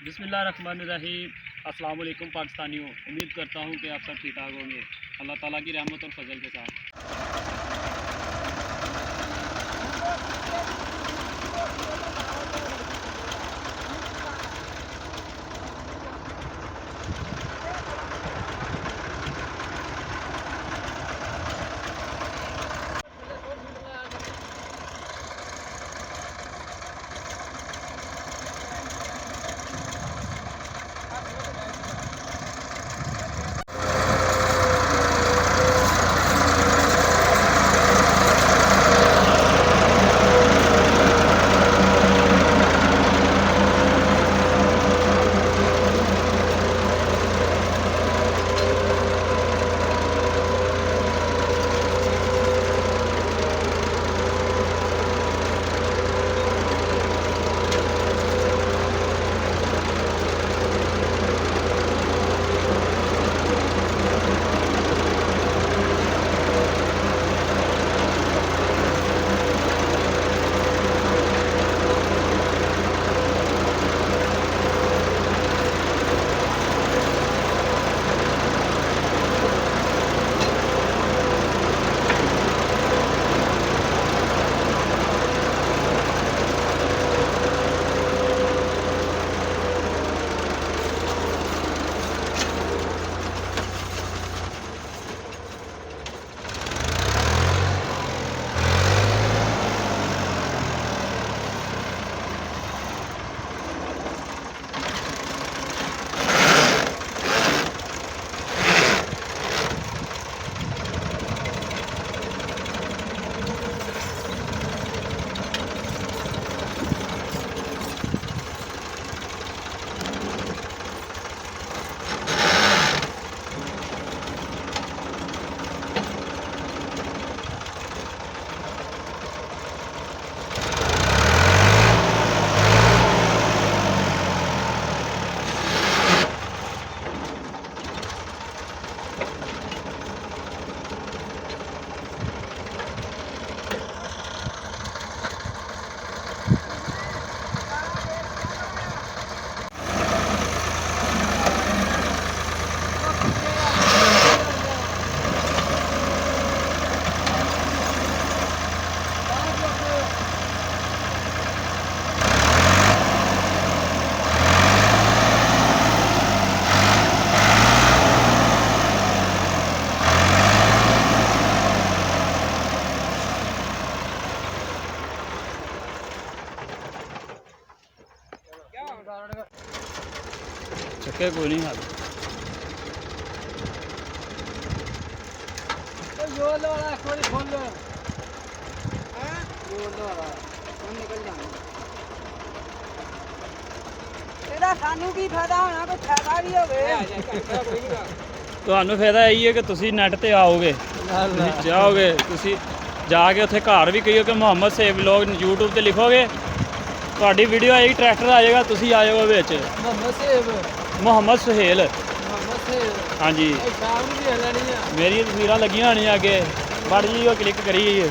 बिस्मिल्लाहिर्रहमानिर्रहीम। अस्सलाम वालेकुम पाकिस्तानियों, उम्मीद करता हूँ कि आप सब ठीक ठाक होंगे अल्लाह ताला की रहमत और फजल के साथ। चक्के कोई नहीं हाल ਸਾਨੂੰ ਕੀ ਫਾਇਦਾ ਹੋਣਾ, ਕੋਈ ਫਾਇਦਾ ਵੀ ਹੋਵੇ। ਤੁਹਾਨੂੰ ਫਾਇਦਾ ਇਹੀ ਹੈ ਕਿ ਤੁਸੀਂ ਨੈਟ ਤੇ ਆਓਗੇ, ਤੁਸੀਂ ਜਾਓਗੇ, ਤੁਸੀਂ ਜਾ ਕੇ ਉੱਥੇ ਘਰ ਵੀ ਕਹੀਓ ਕਿ ਮੁਹੰਮਦ ਸੇਬ ਵਲੌਗ YouTube ਤੇ ਲਿਖੋਗੇ, ਤੁਹਾਡੀ ਵੀਡੀਓ ਆਏਗੀ, ਟਰੈਕਟਰ ਆ ਜਾਏਗਾ, ਤੁਸੀਂ ਆ ਜਾਓਗੇ ਵਿੱਚ। ਮੁਹੰਮਦ ਸੁਹੇਲ। ਹਾਂਜੀ, ਮੇਰੀ ਤਸਵੀਰਾਂ ਲੱਗੀਆਂ ਹੋਣੀਆਂ ਅੱਗੇ, ਬੜ ਜੀ ਉਹ ਕਲਿੱਕ ਕਰੀ।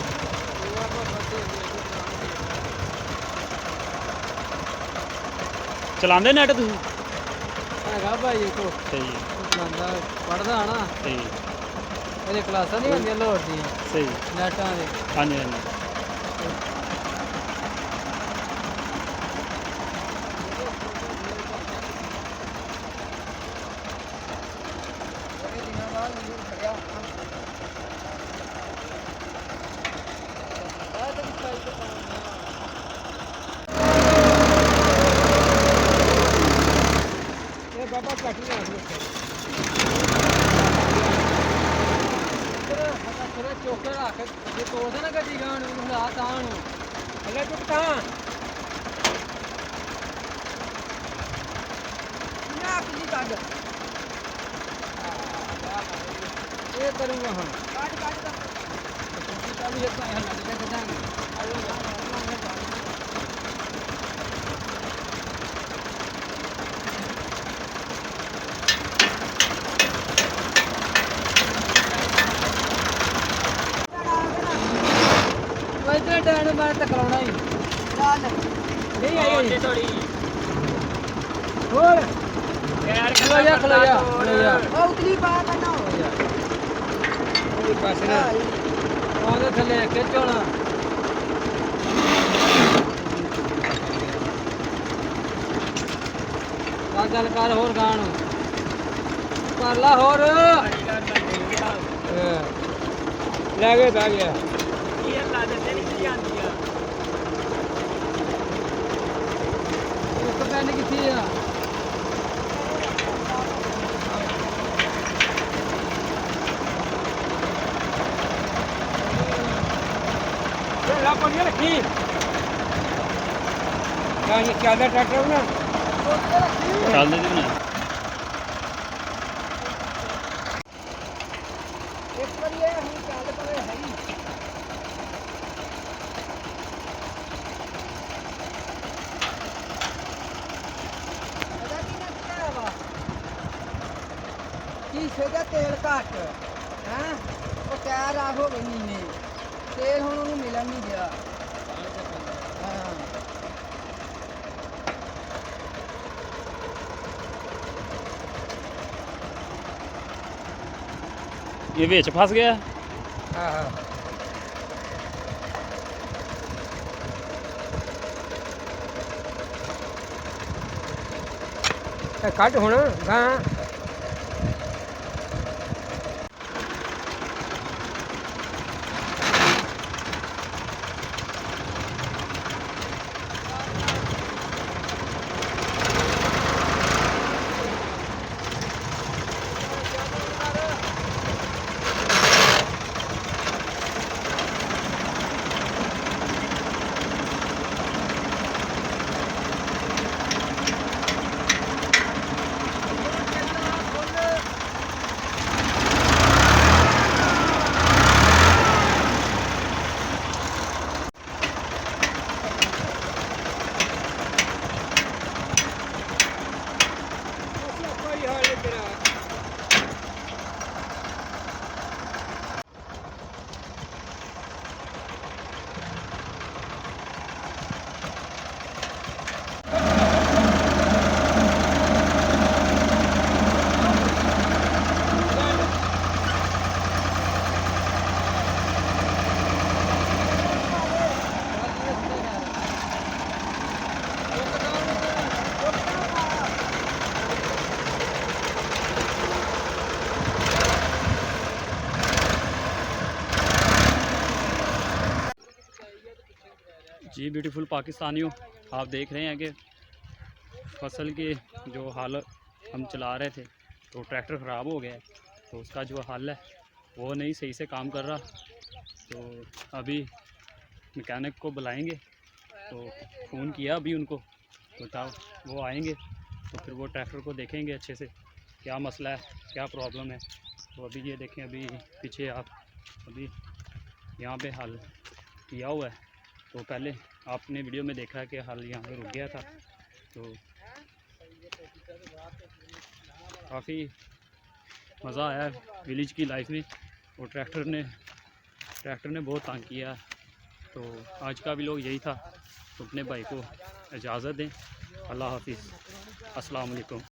ਚਲਾਉਂਦੇ ਨੈਟ ਤੁਸੀਂ? ਹੈਗਾ ਭਾਈ ਕੋ ਸਹੀ ਚਲਾਉਂਦਾ, ਪੜ੍ਹਦਾ ਨਾ, ਸਹੀ ਇਹਦੇ ਕਲਾਸਾਂ ਨਹੀਂ ਹੁੰਦੀਆਂ ਲਾਹੌਰ ਦੀਆਂ ਸਹੀ ਨੈਟਾਂ ਦੇ। ਹਾਂਜੀ ਹਾਂਜੀ। ਬਾਬਾ ਘੱਟ ਹੀ ਆ ਥੋੜਾ ਚੋਕਰ ਰੱਖ, ਜੇ ਤੋੜਦਾ ਨਾ ਗੱਡੀ ਗਾਣ ਨੂੰ ਹਿਲਾ ਤਾਂ ਨੂੰ ਅੱਗੇ ਟੁੱਟ ਤਾਂ ਨਾ ਆਪਣੀ ਕੱਢ ਇਹ ਕਰੂੰਗਾ ਹੁਣ ਕੱਢ ਤਾਂ ਚਾਲੂ ਇੱਕ ਹੈ ਲੱਗ ਕੇ ਕਦਾਂਗੇ वैसे डैन बार तक कराना ही नहीं आई थोड़ी ਹੋਰ ਯਾਰ ਖਲੋ ਜਾ ਖਲੋ ਜਾ ਖਲੋ ਜਾ ਉਹ ਉਤਲੀ ਪਾ ਕਰਨਾ ਹੋ ਜਾ ਕੋਈ ਪਾਸੇ ਨਾ ਉਹਦੇ ਥੱਲੇ ਖਿੱਚੋਣਾ ਗੱਲ ਕਰ ਹੋਰ ਗਾਣ ਕਰ ਲਾ ਹੋਰ ਲੈ ਕੇ ਬਹਿ ਗਿਆ ਇਹ ਲਾ ਦੇ ਨਹੀਂ ਜਾਂਦੀ ਆ ਇੱਕ ਪੈਨ ਕਿੱਥੇ ਆ ਲਾ ਪਾਣੀ ਰੱਖੀ ਇਹ ਕਿਆਦਾ ਟਰੈਕਟਰ ਨਾ ਚੱਲ ਦੇ ਨਾ ਇੱਕ ਵਾਰੀ ਇਹ ਹੁਣ ਚੱਲ ਪਵੇ ਹੈ ਹੀ ਇਹਦਾ ਕੀ ਨੱਚਦਾ ਵਾ ਕੀ ਸੋਦਾ ਤੇਲ ਘੱਟ ਹੈ ਉਹ ਟਾਇਰ ਆ ਹੋ ਗਈ ਨੀਵੇਂ ਤੇਲ ਹੁਣ ਉਹਨੂੰ ਮਿਲਣ ਨਹੀਂ ਗਿਆ ਹਾਂ ਇਹ ਵਿੱਚ ਫਸ ਗਿਆ ਹਾਂ ਇਹ ਕੱਢ ਹੁਣ ਗਾਂ जी ब्यूटीफुल पाकिस्तानियों, आप देख रहे हैं कि फसल के जो हाल हम चला रहे थे तो ट्रैक्टर ख़राब हो गया है, तो उसका जो हल है वो नहीं सही से काम कर रहा। तो अभी मैकेनिक को बुलाएंगे, तो फ़ोन किया अभी उनको, तो वो आएंगे तो फिर वो ट्रैक्टर को देखेंगे अच्छे से क्या मसला है, क्या प्रॉब्लम है। तो अभी ये देखें, अभी पीछे आप अभी यहाँ पे हल किया हुआ है। तो पहले आपने वीडियो में देखा कि हल यहाँ पे रुक गया था, तो काफ़ी मज़ा आया विलेज की लाइफ में। और ट्रैक्टर ने बहुत तंग किया। तो आज का भी लोग यही था। तो अपने भाई को इजाज़त दें। अल्लाह हाफिज़, अस्सलाम वालेकुम।